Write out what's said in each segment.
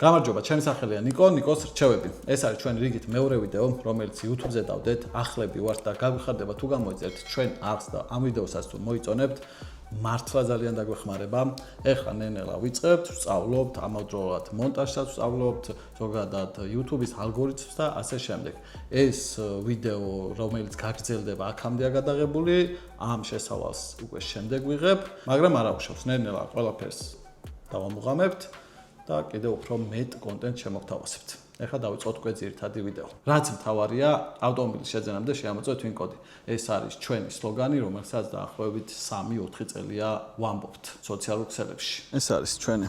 გამარჯობა, ჩემი სახელია ნიკო, ნიკოს რჩევები. ეს არის ჩვენი რიგით მეორე ვიდეო, რომელიც YouTube-ზე დავდეთ. ახლები ვართ და გაგვიხარდება თუ გამოიწერთ ჩვენ არც და ამ ვიდეოსაც თუ მოიწონებთ, მართლა ძალიან დაგვეხმარება. ეხლა ნენელა ვიწყებთ, ვსწავლობთ, ამავდროულად მონტაჟსაც ვსწავლობთ, ზოგადად YouTube-ის ალგორითმს და ასე შემდეგ. ეს ვიდეო, რომელიც გაგრძელდება აქამდეა გადაღებული, ამ შესავალს უკვე შემდეგ ვიღებ, მაგრამ არ აუშავს, ნენელა ყველაფერს დავამუღამებთ. და კიდევ უფრო მეტ კონტენტს შემოგთავაზებთ. ეხლა დავიწყოთ უკვე ძირითადი ვიდეო. რაც მთავარია, ავტომობილის შეძენამდე შეამოწმეთ ვინ კოდი. ეს არის ჩვენი სლოგანი, რომელსაც დაახლოებით 3-4 წელია ვამბობთ სოციალურ ქსელებში. ეს არის ჩვენი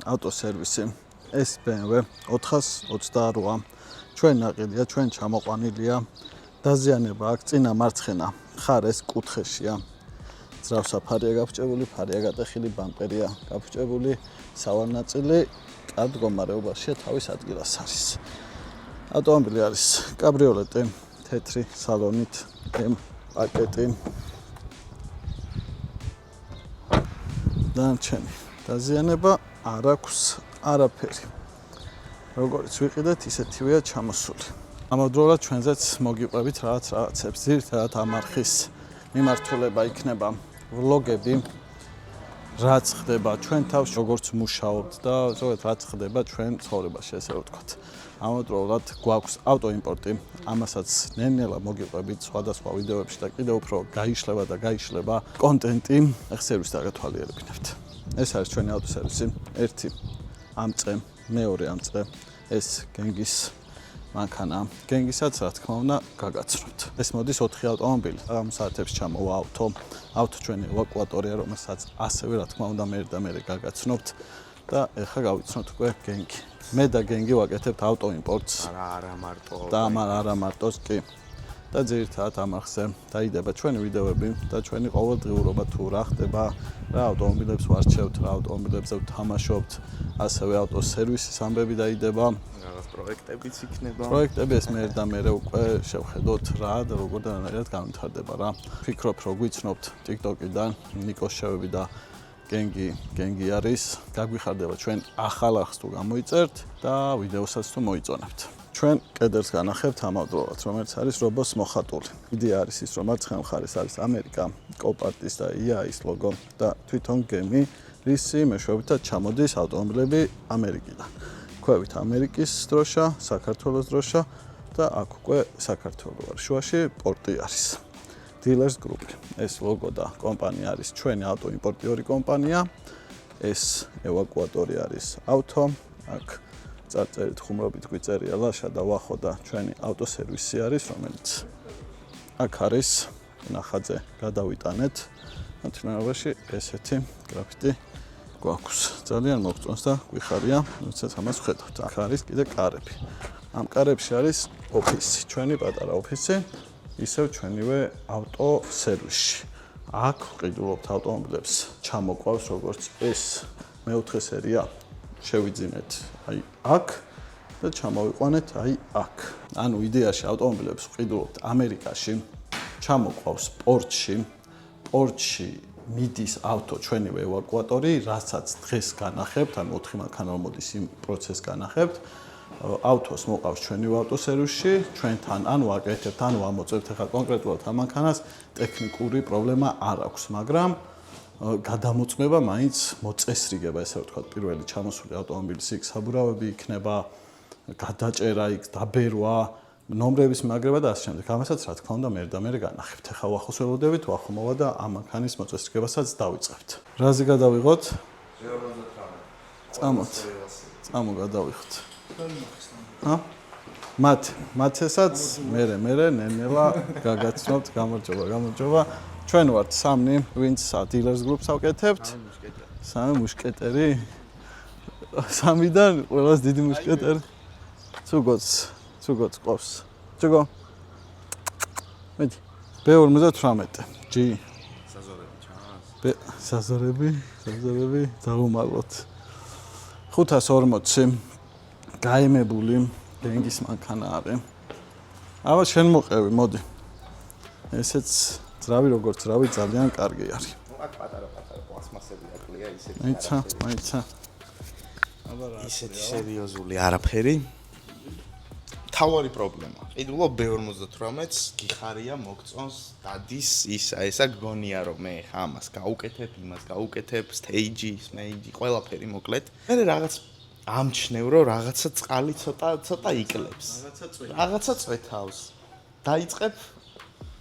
ავტოსერვისი. ეს BMW 428. ჩვენ ნაყიდია, ჩვენ ჩამოყვანილია. დაზიანება აქ წინა მარცხენა მხარეს კუთხეშია. ძრავსაფარია გაფუჭებული, ფარია გატეხილი, ბამპერია გაფუჭებული, სავარნაწილი კარგ მდგომარეობაშია, თავის ადგილას არის. ავტომობილი არის კაბრიოლეტი, თეთრი სალონით, M პაკეტი. დანარჩენი დაზიანება არ აქვს არაფერი. როგორც ვიყიდეთ, ისეთივეა ჩამოსული. ამავდროულად ჩვენზეც მოგიყვებით რაღაცებს, ძირითადად ამ არხის მიმართულება იქნება ვლოგები, რაც ხდება ჩვენ თავს, როგორც მუშაობთ და ზოგადად რაც ხდება ჩვენ ცხოვრებაში, ესე ვთქვათ. ამავდროულად გვაქვს ავტოიმპორტი, ამასაც ნენელა მოგიყვებით სხვადასხვა ვიდეოებში და კიდევ უფრო გაიშლება კონტენტი, სერვისს დაგათვალიერებინებთ. ეს არის ჩვენი ავტოსერვისი, ერთი ამ წე, მეორე ამ წე, ეს გენგის მანქანა. გენგისაც რა თქმა უნდა გაგაცნობთ. ეს მოდის 4 ავტომობილი. ამ საათებში ჩამოვა ავტო ჩვენი ევაკუატორია, რომელსაც ასევე რა თქმა უნდა მე გაგაცნობთ და ეხლა გავიცნობთ უკვე გენგი. მე და გენგი ვაკეთებთ ავტოიმპორტს. არა მარტო. და არა მარტოს კი. და ძირითადად ამ არხზე დაიდება ჩვენი ვიდეოები და ჩვენი ყოველდღიურობა თუ რა ხდება, რა ავტომობილებს ვარჩევთ, რა ავტომობილებზე ვთამაშობთ, ასევე ავტოსერვისის ამბები დაიდება. პროექტებიც იქნება. პროექტები ეს მე უკვე შევხედოთ რა და როგორ და რანაირად განვითარდება რა. ვფიქრობ, რომ გვიცნობთ TikTok-იდან, ნიკოს შევები და გენგი არის. გაგვიხარდება ჩვენ ახალ არხს თუ გამოიწერთ და ვიდეოსაც თუ მოიწონებთ. ჩვენ კედელს განახებთ ამავდროულად, რომელიც არის რობოს მოხატული. იდეა არის ის, რომ მარცხენა მხარეს არის ამერიკა, კოპარტის და IA-ის ლოგო და თვითონ გემი, რისი მეშვეობითად ჩამოდის ავტომობილები ამერიკიდან. ქვევით ამერიკის დროშა, საქართველოს დროშა და აქ უკვე საქართველო არის. შუაში პორტი არის. Dealers Group. ეს ლოგო და კომპანია არის ჩვენი ავტოიმპორტიორი კომპანია. ეს ევაკუატორი არის ავტო. აქ წარწერით ხუმრობით გვიწერია ლაშა და ვახო და ჩვენი ავტოსერვისი არის, რომელიც აქ არის. ნახაძე გადავიტანეთ. მათიმეობაში ესეთი გრაფიტი გვაქვს. ძალიან მოგწონს და გვიხარია, როდესაც ამას ვხედავთ. აქ არის კიდე კარები. ამ კარებში არის ოფისი, ჩვენი პატარა ოფისი, ისევ ჩვენივე ავტოსერვისში. აქ ვყიდულობთ ავტომობილებს, ჩამოყვავს როგორც ეს მეოთხე სერია შევიძინეთ აი აქ და ჩამოვიყვანეთ აი აქ. ანუ იდეაში ავტომობილებს ვყიდულობთ ამერიკაში, ჩამოყვავს პორტში მიდის ავტო ჩვენივე ევაკუატორი, რასაც დღეს განახებთ, ანუ 4 მანქანა მოდის იმ პროცესს განახებთ. ავტოს მოყავს ჩვენივე ავტოსერვისში, ჩვენთან ანუ აკეთებთ, ანუ ამოწევთ ახლა კონკრეტულად ამ მანქანას, ტექნიკური პრობლემა არ აქვს, მაგრამ გადამოწმება მაინც მოწესრიგება, ესე ვთქვათ, პირველი ჩამოსული ავტომობილის იქ საბურავები იქნება, გადაჭერა იქ, დაბერვა, ნომრების მაგრება და ასე შემდეგ. ამასაც რა თქმა უნდა მე განახებთ. ახლა ვახოს ველოდებით, ვახო მოვა და ამ მანქანის მოწესრიგებასაც დავიწყებთ. რაზე გადავიღოთ? 98. წამო გადავიღოთ. მათესაც მე ნენელა გაგაცნობთ, გამარჯობა. ჩვენ ვართ 3, ვინც Dealers Group-ს ავკეთებთ. 3 მუშკეტერი. 3-დან ყველას დიდი მუშკეტერი. ცუგოც ყავს. ჩიგო. მედი. B58. G. საზორები. დავუმალოთ. 540. გაემებული გენგის მანქანა არის. აბა შენ მოყევი, მოდი. ესეც ძრავი როგორც ძრავი ძალიან კარგი არის. აქ პატარა პლასმასები აკლია ისე. მაიცა. აბა რა ისეთი სერიოზული არაფერი. თავარი პრობლემა. ყიდულობ B58-ს, გიხარია, მოგწონს, დადის ესა გგონია რომ მე ხა ამას გაუკეთებ, იმას გაუკეთებ, stage, ყველაფერი მოკლედ. მე რაღაც ამჩნევ რომ რაღაცა წყალი ცოტა იკლებს. რაღაცა წვეთავს. დაიწყებ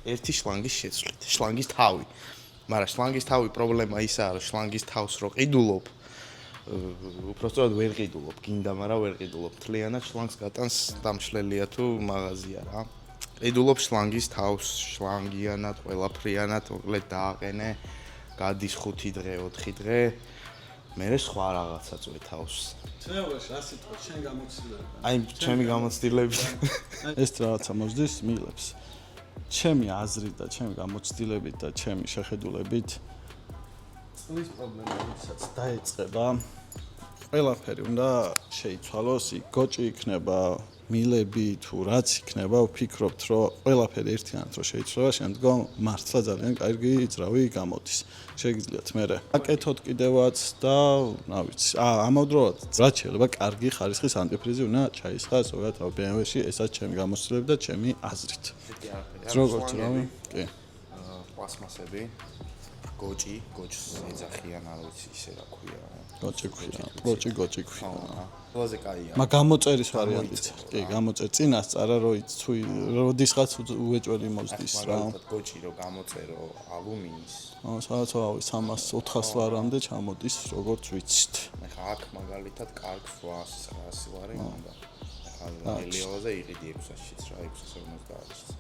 ერთი შლანგის შეცვლით, შლანგის თავი. მაგრამ შლანგის თავი პრობლემა ისაა, რომ შლანგის თავს რო ყიდულობ უпростоოდ ვერ ყიდულობ, გინდა, მაგრამ ვერ ყიდულობ. თლიანად შლანგს გატანს დამშლელია თუ მაღაზია რა. ყიდულობ შლანგის თავს, შლანგიანად, ყველაფრიანად, მოკლედ დააყენე, გადის 5 დღე, 4 დღე. მერე სხვა რაღაცა წვეთავს. ცნეულში რა სიტყვა, შენ გამოცდილები. აი, ჩემი გამოცდილები. ეს რაღაცა მოსდის მილებს. ჩემი აზრით და ჩემი გამოცდილებით და ჩემი შეხედულებით წყლის პრობლემა როდესაც დაეწყება ყველაფერი უნდა შეიცვალოს, გოჭი იქნება, მილები თუ რაც იქნება, ვფიქრობთ რომ ყველაფერი ერთიანად რო შეიცვალა, შემდგომ მართლა ძალიან კარგი ძრავი გამოდის. შეგიძლიათ მერე აკეთოთ კიდევაც და რა ვიცი, ამავდროულად რაც შეიძლება კარგი ხარისხის ანტიფრიზი უნდა ჩაისხას ზოგადად BMW-ში, ესაც ჩემი გამოცდილებით და ჩემი აზრით. როგორც რავი, კი. პლასმასები, გოჭს ეძახიან, არ ვიცი ისე რა ქვია. გოჭი ქვია. ყველაზე კაია. მაგ გამოწერის ვარიანტიც. კი, გამოწერ წინასწარა როდისღაც უეჭველი მოსდის რა. გოჭი რო გამოწერო ალუმინის. სადაც 300-400 ლარამდე ჩამოდის, როგორც ვიცით. ეხა აქ მაგალითად კარგს 800 ლარი უნდა. ეხა ელიოზე იყიდი 600-ში რა, 650-ში.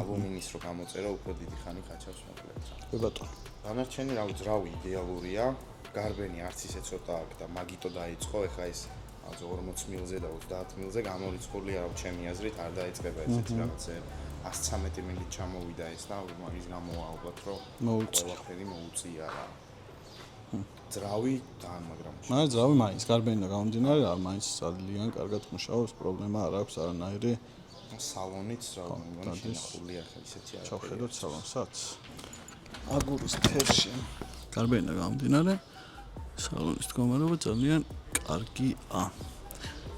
ალუმინის რო გამოწერო, უფრო დიდი ხანი ხაჩავს მოკლედ. კი ბატონო. დანარჩენი რა ძრავი იდეალურია. გარბენი არც ისე ცოტა აქვს და მაგიტო დაიწყო, ეხა ეს 40 მილზე და 30 მილზე გამორიცხულია, რომ ჩემი აზრით არ დაიწყება ესეთი რაღაცე 113 მილით ჩამოვიდა ეს და მაგის გამოა ალბათ რომ ყველაფერი მოუწია რა. ძრავი თან, მაგრამ ძრავი მაინც გარბენი და გამომდინარე, მაინც ძალიან კარგად მუშაობს, პრობლემა არ აქვს არანაირი. სალონიც რა მგონი შენახულია ხა ისეთი არა. ჩავხედოთ სალონსაც. აგურის ფერში გარბენი და გამომდინარე სალონის მდგომარეობა ძალიან კარგია.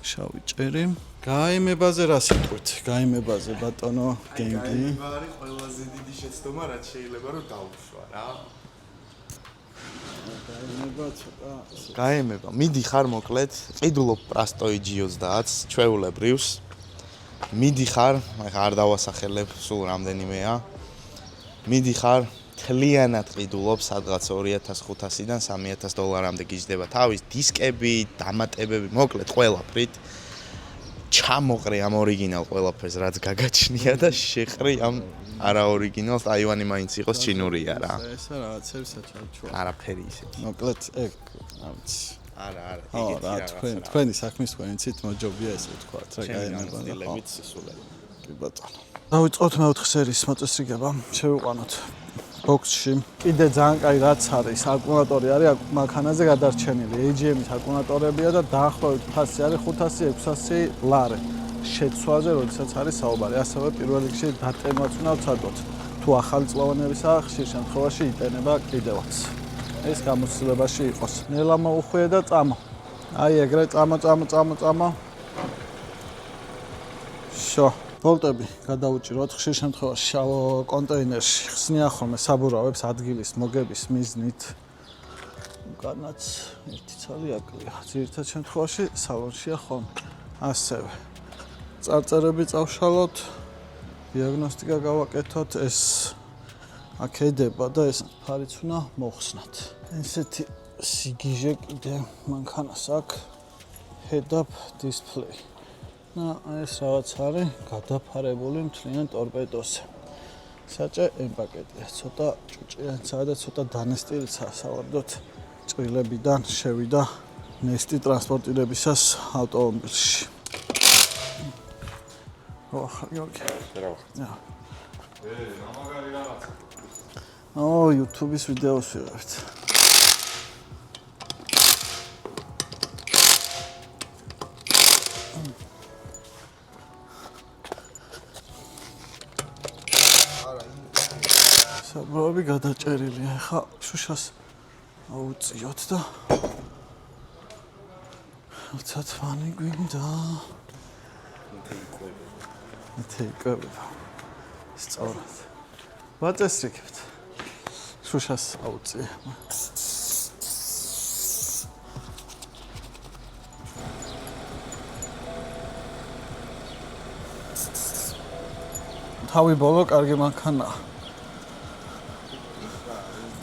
შავი ჭერი. გაიმებაზე რა სიტყვით? გაიმებაზე ბატონო გენგი. გაიმება არის ყველაზე დიდი შეცდომა, რაც შეიძლება რომ დაუშვა რა. გაიმება ცოტა. გაიმება. მიდიხარ მოკლედ, ყიდულობ პრასტოიჯიოს და 10 ჩვეულებრივს. მიდიხარ, ახლა არ დავასახელებ, სულ რამდენიმეა. მიდიხარ თლიანად ყიდულობ სადღაც 2500-დან 3000 დოლარამდე გიждდება თავის დისკები, დამატებები, მოკლედ ყველაფრით. ჩამოყრე ამ ორიგინალ ყველაფერს, რაც გაგაჩნია და შეყრი ამ არაორიგინალს, აივანი მაინც იყოს ჩინურია რა. ესა რაღაცები საჩარჩოა. არაფერი ისეთი. მოკლედ ეგ, რა ვიცი. არა, ეგეთი რაღაცა. თქვენი საქმის თქვენიცით მოჯობია ესე ვთქვათ, რა გაიმება და ლებით სისულელი. კი ბატონო. დავიწყოთ მეოთხე სერიის მოწესრიგება, შევიყვანოთ ბოქსში. კიდე ძალიან კაი რაც არის, აკუმულატორი არის მანქანაზე გადარჩენილი. AGM-ის აკუმულატორებია და დაახლოებით ფასი არის 500-600 ლარი. შეცვლაზე, როდესაც არის საუბარი. ასევე პირველ რიგში დატენვაც უნდა ვცადოთ. თუ ახალი წლოვანებისაა, ხშირ შემთხვევაში იტენება კიდევაც. ეს გამოცდილებაში იყოს. ნელა მოუხვიე და წამო. აი ეგრე წამო. შო. ბოლტები გადაუჭიროთ ხშირ შემთხვევაში შავ კონტეინერში. ხსნიან ხოლმე საბურავებს ადგილის მოგების მიზნით. უკანაც ერთი ცალი აკლია. ძირითად შემთხვევაში სალონშია ხოლმე. ასევე წარწერები წავშალოთ. დიაგნოსტიკა გავაკეთოთ. ეს აქედება და ეს ფარიც უნდა მოხსნათ. ესეთი სიგიჟე კიდე მანქანას აქვს. head-up display. ეს რაღაც არის გადაფარებული მთლიან ტორპედოზე. საჭე ემპაკეტია, ცოტა ჭუჭიანცაა და ცოტა დანესტილიცაა, სავარდოთ ჭრილებიდან შევიდა ნესტი ტრანსპორტირებისას ავტომობილში. გიორგი. რა. მამაგარი რაღაცა. YouTube-ის ვიდეოს ვიღებთ. საბურავი გადაჭერილია. ხა შუშას აუწიოთ და ცოტა თვანი გვინდა. მე იკვებება. სწორად. ვაწესრიგებთ. შუშას აუწია. თავი ბოლო კარგი მანქანაა.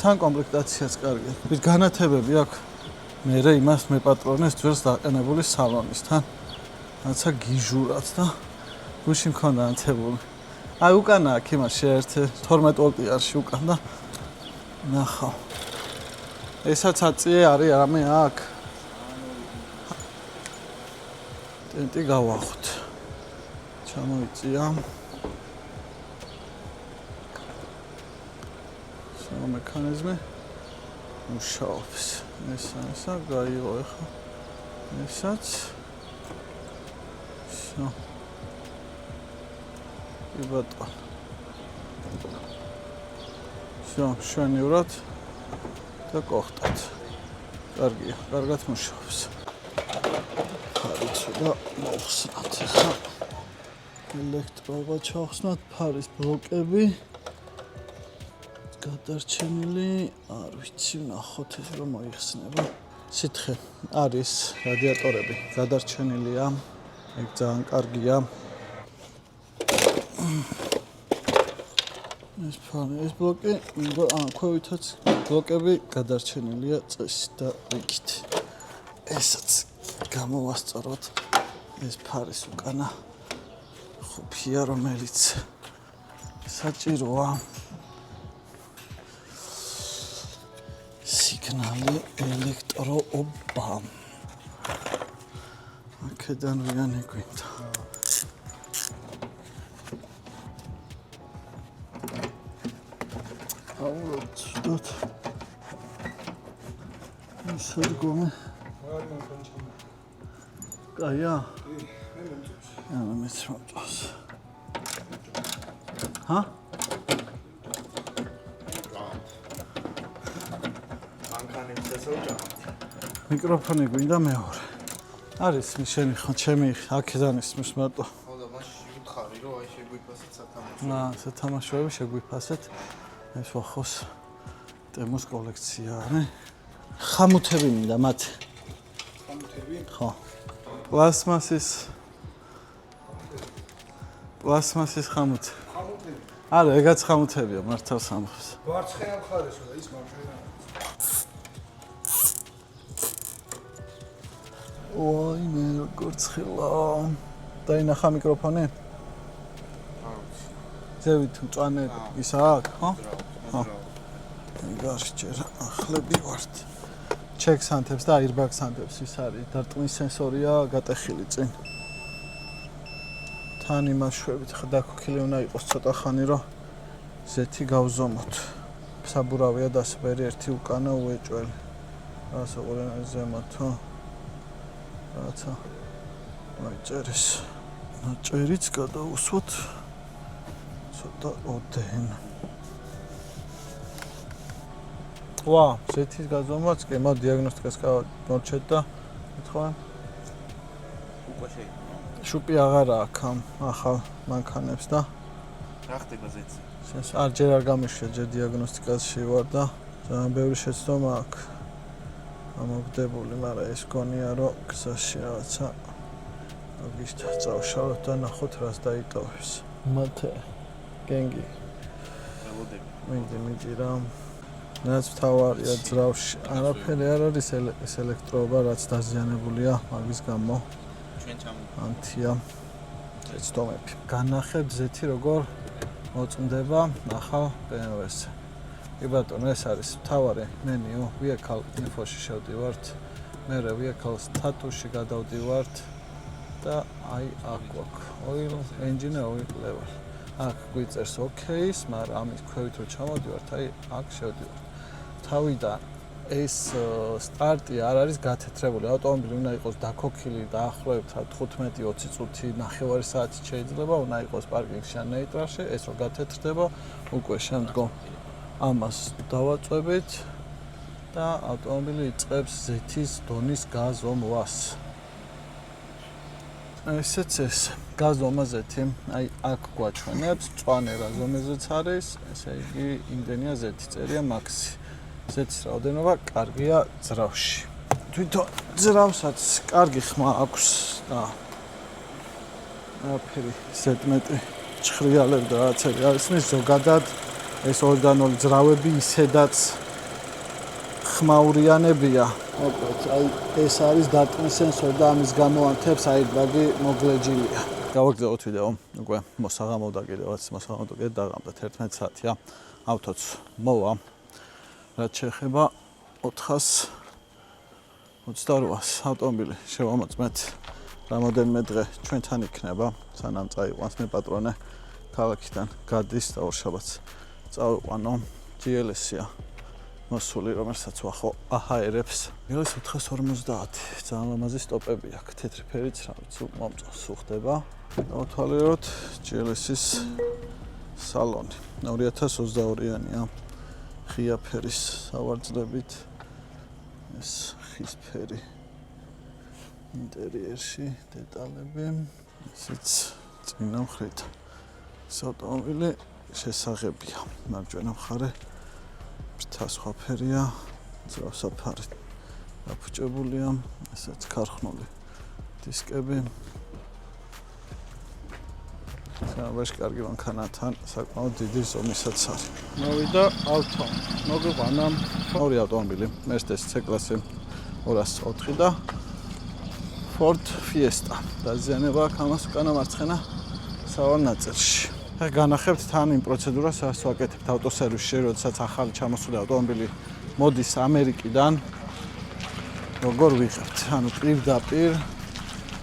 თან კომპლექტაციაც კარგია. ის განათებები აქვს. მე იმას მეპატრონეს ძველს დაყენებული სალონისთან. რაცა გიჟურად და გუში მქონდა ანთებული. აი უკანა აქ იმაში ერთ 12 ვოლტიაში უკან და ნახავ. ესაც აწიე არის რამე აქ. ტენტი გავახოთ. ჩამოიწია. მექანიზმი მუშაობს. ესა გაიღო ახლა. ესაც. всё. и ბატონ. всё, შენივრად და კოხტად. კარგია, კარგად მუშაობს. ფარიც და მოხსნათ ახლა. ელექტროობა ჩავხსნათ, ფარის ბლოკები. გადარჩენილი, არ ვიცი, ნახოთ ეს რომ მოიხსნება. სითხე არის რადიატორები, გადარჩენილია. ეგ ძალიან კარგია. ეს ფანი, ეს ბლოკი, ქვევითაც ბლოკები გადარჩენილია წესით და რიგით. ესაც გამოვასწოროთ. ეს ფარის უკანა ხუფია, რომელიც საჭიროა. სიგნალი ელექტროობა. აქედან ვიანი გვინდა. აუცდოთ. ისერგომე. კაია? მე მეცრომწოს. ჰა? მიკროფონი გვინდა მეორე. არის შენი ხო ჩემი აქედან ისმის მარტო. ხო და მაშინ ვითხარი რომ აი შეგვიფასეთ სათამაშო. სათამაშოები შეგვიფასეთ. ეს ვახოს ტემოს კოლექცია, ნე? ხამუთები მინდა მათი. ხამუთები? ხო. პლასმასის ხამუთი. ხამუთები? არა, ეგაც ხამუთებია, მართავს ამხს. ვარცხენა მხარესო და ის მარჯვენა. ой, მე როგორც ხილა. დაინახა მიკროფონი? ზევით მწვანე ისა აქ, ხო? ხო. გარშჯერა ახლები ვართ. ჩეკს ანთებს და აირბაგს ანთებს ის არის. დარტყმის სენსორია გატეხილი წინ. თან იმაშვებით ხდაქოქილი უნდა იყოს ცოტა ხანი რომ ზეთი გავზომოთ. საბურავია დასბერი ერთი უკანა უეჭველი. ასე ყველანაირ ზემოთო. რაცა მოიწერეს. ნაჭერიც გადაუსვოთ. ცოტა ოდენ. ვა, ზეთის გაზომვაც კი, მო დიაგნოსტიკას გავმორჩეთ და მithოვე. უკვე შეიძლება. შუპი აღარა აქვს ამ ახალ მანქანებს და რა ხდება ზეთზე? ეს არ ჯერ არ გამიშვია, ჯერ დიაგნოსტიკაში ვარ და ძალიან ბევრი შეცდომა აქვს. ამოგდებული, მაგრამ ეს გონია რომ გზაში რაღაცა აგიშთა წავშალოთ და ნახოთ რას დაიტოვებს. მათე გენგი. მიდი რა. რაც თავარია ძრავში. არაფერი არ არის ეს ელექტროობა, რაც დაზიანებულია მაგის გამო. ჩვენ ჩამოვიდა. ანთია შეცდომები. განახებ ზეთი როგორ მოწმდება ახალ BMW-ს. კი ბატონო, ეს არის თავარი მენიუ, vehicle info-ში შევდივართ. მერე vehicle status-ში გადავდივართ და აი აქ გვაქვს oil engine oil level. აქ გვიწერს OK-ს, მაგრამ ამის ქვევით რო ჩამოდივართ, აი აქ შევდივართ. თავიდან ეს სტარტი არ არის გათეთრებული. ავტომობილი უნდა იყოს დაქოქილი დაახლოებით 15-20 წუთი, ნახევარი საათი შეიძლება, უნდა იყოს პარკინგში ან ნეიტრალში, ეს რო გათეთრდება, უკვე შემდგომ ამას დავაწვევით და ავტომობილი იწყებს ზეთის დონის გაზომვას. ესეც ეს გაზომაზეთი, აი აქ გვაჩვენებს მწვანე რა ზომეზეც არის, ესე იგი იმდენია ზეთი წერია მაქსი. ზეთის რაოდენობა კარგია ძრავში. თვითონ ძრავსაც კარგი ხმა აქვს და აფერი ზედმეტი ჭხრიალები და რაღაცები არის ზოგადად ეს 2-0 ძრავები ისედაც ხმაურიანებია. მოკლედ, აი ეს არის დარტყმის სენსორი და ამის გამო ანთებს აირბაგი მოგლეჯილია. გავაგზავნოთ ვიდეო, უკვე მოსაღამოვდა კიდევაც, მოსაღამოვდა კიდე დაღამდა 11 საათია. ავტოც მოვა. რაც შეეხება 428-ს ავტომობილი შევამოწმეთ. რამოდენიმე დღე ჩვენთან იქნება, სანამ წაიყვანს მე პატრონე ქალაქიდან გადის და ორშაბათს წავიყვანო GLS-ია. მოსული, რომელსაც ვახო აჰაერებს. GLS 450, ძალიან ლამაზი სტოპები აქვს, თეთრი ფერიც, რა ვიცი, მომწონს, უხდება. დავთვალიეროთ GLS-ის სალონი. 2022-იანია. ღია ფერის სავარძლებით. ეს ხის ფერი. ინტერიერში დეტალები, ისიც წინა მხრით. ეს ავტომობილი შესაღებია. მარჯვენა მხარე ბრთა სხვა ფერია, ძრავსაფარი დაფუჭებულია, ესეც ქარხნული დისკები. სამაშ კარგი მანქანათან საკმაოდ დიდი ზომისაც არის. მოვიდა ავტო. მოგვიყვანა ორი ავტომობილი, Mercedes C-კლასი 204 და Ford Fiesta. დაზიანება აქვს ამას უკანა მარცხენა სავარ ნაწილში. განახებთ თან იმ პროცედურას, რაც ვაკეთებთ ავტოსერვისში, როდესაც ახალი ჩამოსული ავტომობილი მოდის ამერიკიდან. როგორ ვიღებთ? ანუ პირდაპირ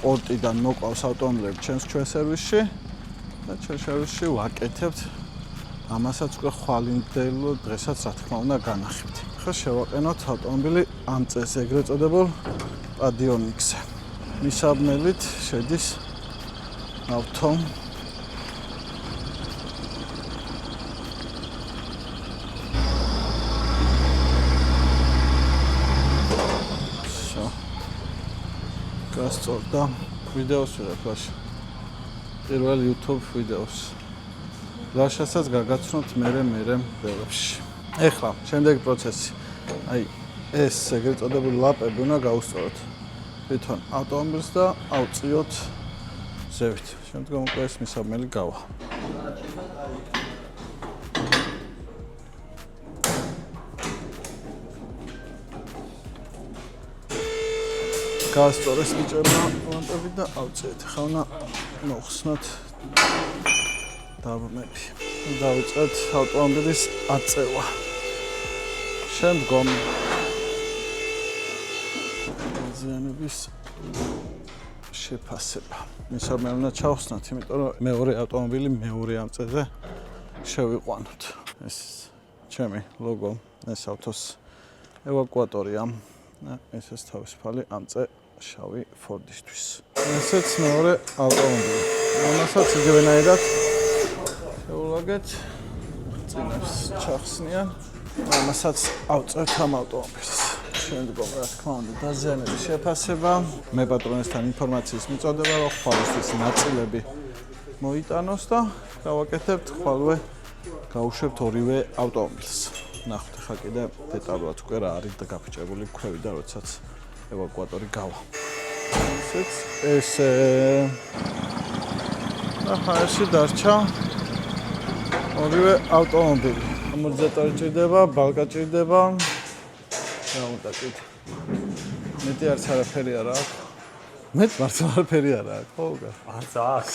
პორტიდან მოყავს ავტომობილები ჩვენ სერვისში და ჩვენ სერვისში ვაკეთებთ. ამასაც უკვე ხვალინდელ დღესაც რა თქმა უნდა განახებთ. ახლა შევაყენოთ ავტომობილი ამ წელს ეგრეთ წოდებულ პადიონიქსზე. მისაბმელით შედის ავტო გასწორდა ვიდეოს ვიღებ პირველ YouTube ვიდეოს. ლაშასაც გაგაცნოთ მერე ბელებში. ეხლა შემდეგი პროცესი. აი ეს ეგრეთ წოდებული ლაპები უნდა გაუსწოროთ თვითონ ავტომობილს და ავწიოთ ზევით. შემდგომ უკვე ეს მისაბმელი გავა. გაასწორეს ბიჭებმა ლამპები და ავწიეთ. ახლა უნდა მოხსნათ დაბმები. დავიწყეთ ავტომობილის აწევა. შემდგომ ზიანების შეფასება. მისაბმელი უნდა ჩავხსნათ, იმიტომ რომ მეორე ავტომობილი მეორე ამწეზე შევიყვანოთ. ეს ჩემი ლოგო, ეს ავტოს ევაკუატორია. ესეც თავისუფალი ამწე შავი Ford-ისთვის. ესეც მეორე ავტომობილი. ამასაც იგივენაირად შევულაგეთ. წინებს ჩახსნიან. ამასაც ავწევთ ამ ავტომობილს. შემდგომ რა თქმა უნდა დაზიანების შეფასება. მე პატრონესთან ინფორმაციის მიწოდება, რომ ხვალისთვის ნაწილები მოიტანოს და გავაკეთებთ ხვალვე გავუშვებთ ორივე ავტომობილს. ნახოთ ახლა კიდე დეტალურად უკვე რა არის და გაფიჭებული ქვევი და როდესაც ევაკუატორი გავა. ესეც ესე ახლა ესე დარჩა ორივე ავტომობილი. ამორტიზატორი ჭირდება, ბალკა ჭირდება. რა უნდა კიდე? მეტი არც არაფერი არ აქვს. მეც მართლა არაფერი არ აქვს, ხო? არც აქვს.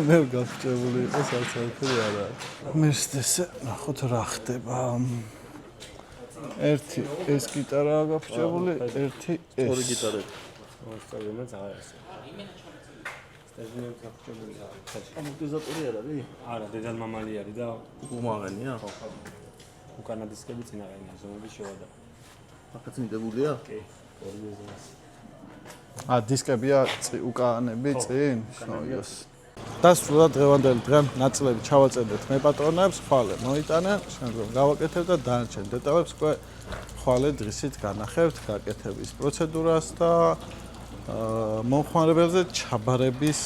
მე გაფიჭებული იყოს არც არაფერი არ აქვს. Mercedes-ზე ნახოთ რა ხდება. ერთი ეს გიტარაა გაფიჭებული, ერთი ეს. ორი გიტარები. მოსწავლემა ზაღარს. სტეჟინებს გაფიჭებულია. ამორტიზატორი არ არის? არა, დედალმამალი არის და უმაღლენია? ხო. უკანა დისკები წინაღენია, ზომები შევადა. აქაც მიდებულია? კი, ორივე ზომას. დისკებია უკანები წინ? შოიოს. დასრულდა დღევანდელი დღე, ნაწილები ჩავაწედეთ მე პატრონებს, ხვალე მოიტანენ, შემდგომ გავაკეთებ და დანარჩენ დეტალებს უკვე ხვალე დღისით განახევთ გაკეთების პროცედურას და მომხმარებელზე ჩაბარების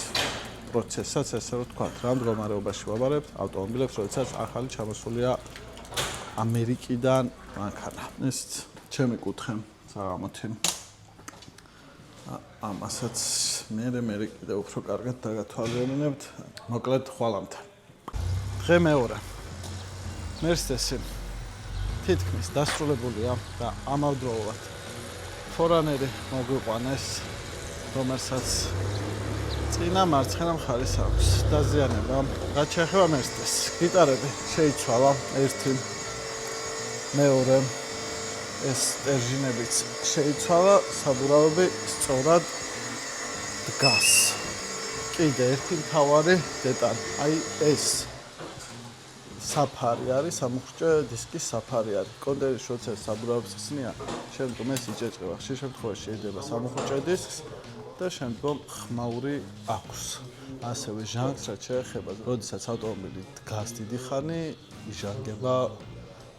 პროცესსაც, ესე რომ ვთქვა, რა მდგომარეობაში ვაბარებთ ავტომობილებს, როდესაც ახალი ჩამოსულია ამერიკიდან მანქანა. ეს ჩემი კუთხე საღამოთი. ამასაც მე კიდევ უფრო კარგად დაგათვალიერებთ. მოკლედ ხვალამდე. დღე მეორე. Mercedes-ი თითქმის დასრულებულია და ამავდროულად ფორანერი მოგვიყვანეს, რომელსაც წინა მარცხენა მხარეს აქვს დაზიანება. რაც შეეხება Mercedes-ს, გიტარები შეიცვალა ერთი, მეორე ეს სტერჟინებიც შეიცვალა, საბურავები სწორად დგას. კიდე ერთი მთავარი დეტალი, აი ეს საფარი არის, სამუხრჭე დისკის საფარი არის. კონტეიneris როცა საბურავებს ხსნია, შემდგომ ეს იჭეჭება. ხშირ შემთხვევაში შეიძლება სამუხრჭე დისკს და შემდგომ ხმაური აქვს. ასევე ჟანგს რაც შეეხება, როდესაც ავტომობილი დგას დიდი ხანი, იჟანგება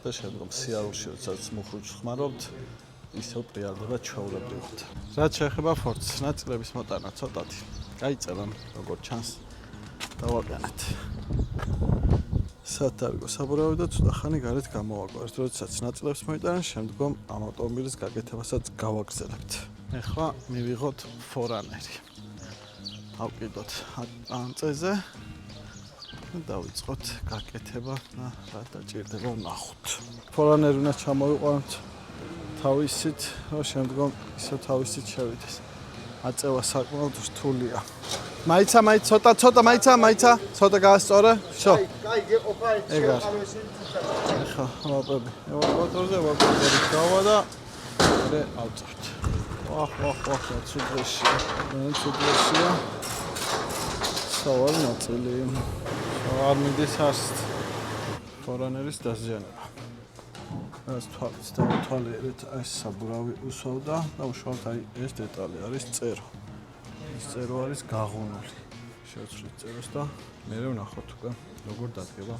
და შემდგომ სიარულში როდესაც მუხრუჭს ხმარობთ, ისევ პრიალდება ჩვეულებრივად. რაც შეეხება ფორდს, ნაწილების მოტანა ცოტათი გაიწერა, როგორც ჩანს, დავაყენეთ. სათარგო საბურავი და ცოტა ხანი გარეთ გამოვაგვარეთ. როდესაც ნაწილებს მოიტანა, შემდგომ ამ ავტომობილის გაკეთებასაც გავაგრძელებთ. ეხლა მივიღოთ ფორანერი. ავკიდოთ ანწეზე და დავიწყოთ გაკეთება და რა დაჭირდება ვნახოთ. ფორანერი უნდა ჩამოვიყვანოთ თავისით, და შემდგომ ისევ თავისით შევიდეს. აწევა საკმაოდ რთულია. მაიცა ცოტა გაასწორე. შო. კაი, გეყოფა ეს შევყავეში. ეხლა ვაპები. ევაკუატორზე ვაპები გავა და მე ავწევთ. ვახ, ცუდრეშია. სავალ ნაწილი. არ მიდის ასთ. ფორანერის დაზიანება. ეს თვალიერეთ ეს საბურავი უსვავდა და უშუალოდ აი ეს დეტალი არის წერო. ეს წერო არის გაღუნული. შევცვლით წეროს და მე ვნახოთ უკვე როგორ დადგება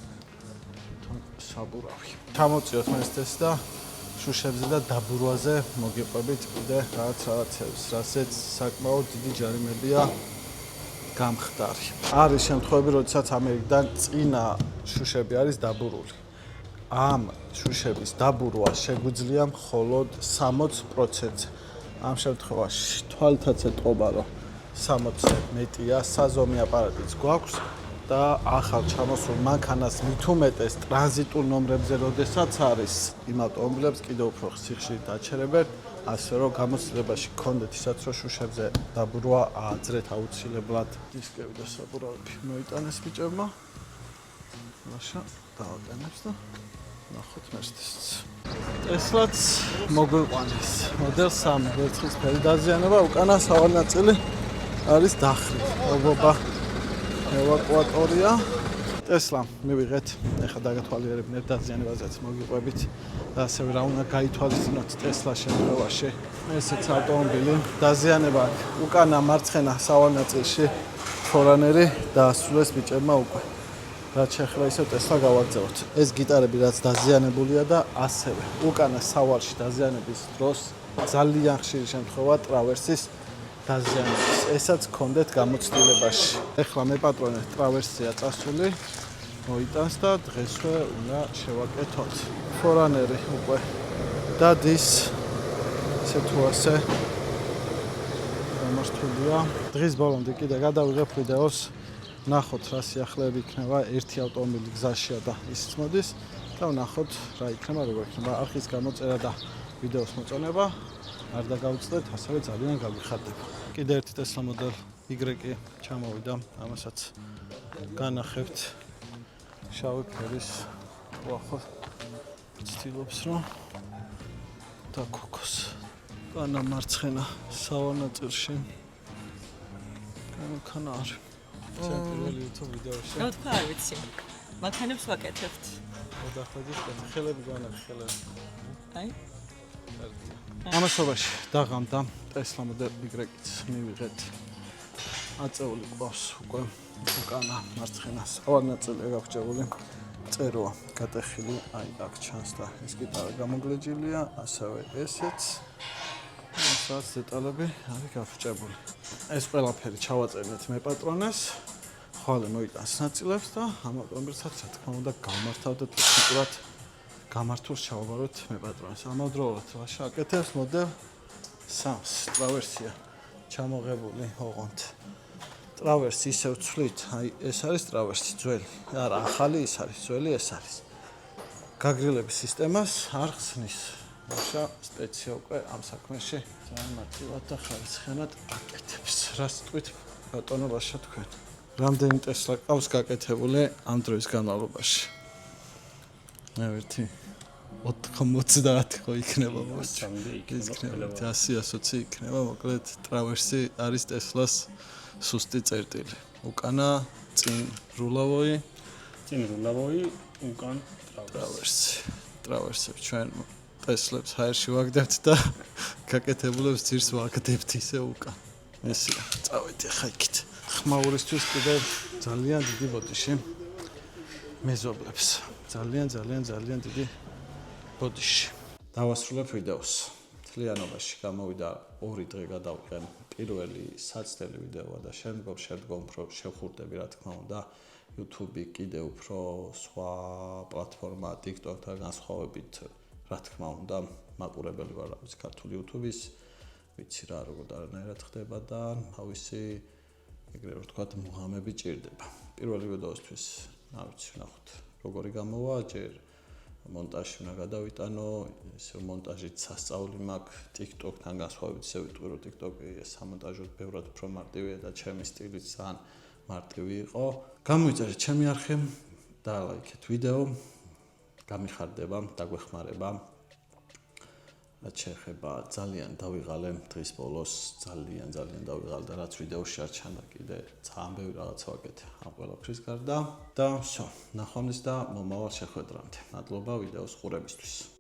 საბურავი. ჩამოწიოთ Mercedes-ს და შუშებზე და დაბურვაზე მოგიყვებით კიდე რაღაცებს, რასაც საკმაოდ დიდი ჯარიმებია გამხდარი. არის შემთხვევები, როდესაც ამერიკიდან წინა შუშები არის დაბურული. ამ შუშების დაბურვა შეგვიძლია მხოლოდ 60%-ზე. ამ შემთხვევაში თვალთაც ეტყობა, რომ 60-ზე მეტია, საზომი აპარატიც გვაქვს და ახალ ჩამოსულ მანქანას მით უმეტეს ტრანზიტულ ნომრებზე, როდესაც არის იმ ავტომობილებს კიდევ უფრო სიხშირით დაჩერებენ, ასე რომ გამოცდილებაში გქონდეთ ისაც, რომ შუშებზე დაბურვა ააძრეთ აუცილებლად. დისკები და საბურავები მოიტანეს ბიჭებმა. მაშა დავაყენებს და ნახოთ Mercedes-ს. Tesla-ც მოგვიყვანეს. მოდელ 3 ვერცხლისფერი დაზიანება, უკანა სავალი ნაწილი არის დახრილი. ობობა ევაკუატორია. Tesla მივიღეთ. ეხლა დაგათვალიერებინეთ დაზიანებაზეც მოგიყვებით. და ასევე რა უნდა გაითვალისწინოთ Tesla შემთხვევაში. ესეც ავტომობილი დაზიანება უკანა მარცხენა სავალი ნაწილში ფორანერი დაასრულეს ბიჭებმა უკვე. რაც შეეხება ისევ Tesla გავაგზავნოთ. ეს გიტარები რაც დაზიანებულია და ასევე უკანა სავალში დაზიანების დროს ძალიან ხშირი შემთხვევა ტრავერსის დაზიანების. ესაც გქონდეთ გამოცდილებაში. ეხლა მეპატრონეთ ტრავერსია წასული, მოიტანს და დღესვე უნდა შევაკეთოთ. ფორანერი უკვე დადის. ესე თუ ასე გამართულია. დღის ბოლომდე კიდე გადავიღებ ვიდეოს. ნახოთ რა სიახლეები იქნება ერთი ავტომობილი გზაშია და ისიც მოდის და ვნახოთ რა იქნება, როგორ იქნება არხის გამოწერა და ვიდეოს მოწონება. არ დაგავიწყდეთ, ასევე ძალიან გაგვიხარდება. კიდე ერთი Tesla Model Y ჩამოვიდა, ამასაც განახებთ შავი ფერის. ვახო ცდილობს რომ დაქოქოს. განა მარცხენა სავალი ნაწილში. მანქანა არის. ჩემ პირველი YouTube ვიდეოში. რა თქვა არ ვიცი. მანქანებს ვაკეთებთ. გადახედით ხელები განახელებს. აი. ამასობაში დაღამდა Tesla Model Y-იც მივიღეთ. აწეული ყავს უკვე უკანა მარცხენა სავალი ნაწილი გაგვჭებული. წეროა გატეხილი, აი აქ ჩანს და ეს გიტარა გამოგლეჯილია, ასევე ესეც. სადაც დეტალები არის გაფუჭებული. ეს ყველაფერი ჩავაწერეთ მე პატრონეს. ხვალე მოიტანს ნაწილებს და ამ ავტომობილსაც რა თქმა უნდა გავმართავდეთ ტექნიკურად გამართულს ჩავაბაროთ მე პატრონეს. ამავდროულად ვაშა აკეთებს მოდელ 3-ს ტრავერსია ჩამოღებული ოღონდ. ტრავერსი ისევ ვცვლით, აი ეს არის ტრავერსი ძველი. არა, ახალი ის არის, ძველი ეს არის. გაგრილების სისტემას არ ხსნის. ვაშა სპეცია უკვე ამ საქმეში ძალიან მარტივად და ხარისხიანად აკეთებს. რას თქვით ბატონო ვაშა თქვენ? რამდენი ტესლა ყავს გაკეთებული ამ დროის განმავლობაში? მე ვერთი 90 ხო იქნება მოსჭი. იქნება 100-120 იქნება, მოკლედ ტრავერსი არის ტესლას სუსტი წერტილი. უკანა წინ რულავოი, უკან ტრავერსი ჩვენ ტესლებს ჰაერში ვაგდებთ და გაკეთებულებს ძირს ვაგდებთ ისე უკან. ესეა, წავედი ახლა იქით. ხმაურისთვის კიდევ ძალიან დიდი ბოდიში მეზობლებს. ძალიან დიდი ბოდიში. დავასრულებ ვიდეოს. მთლიანობაში გამოვიდა 2 დღე გადავყენ პირველი საცდელი ვიდეოა და შემდგომ უფრო შევხურდები რა თქმა უნდა YouTube კიდევ უფრო სხვა პლატფორმა TikTok-თან განსხვავებით რა თქმა უნდა მაყურებელი ვარ რა ვიცი ქართული YouTube-ის ვიცი რა როგორ და არანაირად ხდება და თავისი ეგრე რომ ვთქვათ მუღამები ჭირდება. პირველი ვიდეოსთვის რა ვიცი ნახოთ როგორი გამოვა ჯერ მონტაჟი უნდა გადავიტანო, ისე მონტაჟით სასწაული მაქვს TikTok-თან განსხვავებით, ისე ვიტყვი რომ TikTok-ი სამონტაჟოდ ბევრად უფრო მარტივია და ჩემი სტილით ძალიან მარტივი იყო. გამოიწერეთ ჩემი არხი, დალაიქეთ ვიდეო, გამიხარდება, დაგვეხმარება. რაც შეეხება ძალიან დავიღალე დღის ბოლოს, ძალიან დავიღალე და რაც ვიდეოში არ ჩანდა კიდე ძალიან ბევრი რაღაცა ვაკეთე ამ ყველაფრის გარდა და всё, ნახვამდის და მომავალ შეხვედრამდე. მადლობა ვიდეოს ყურებისთვის.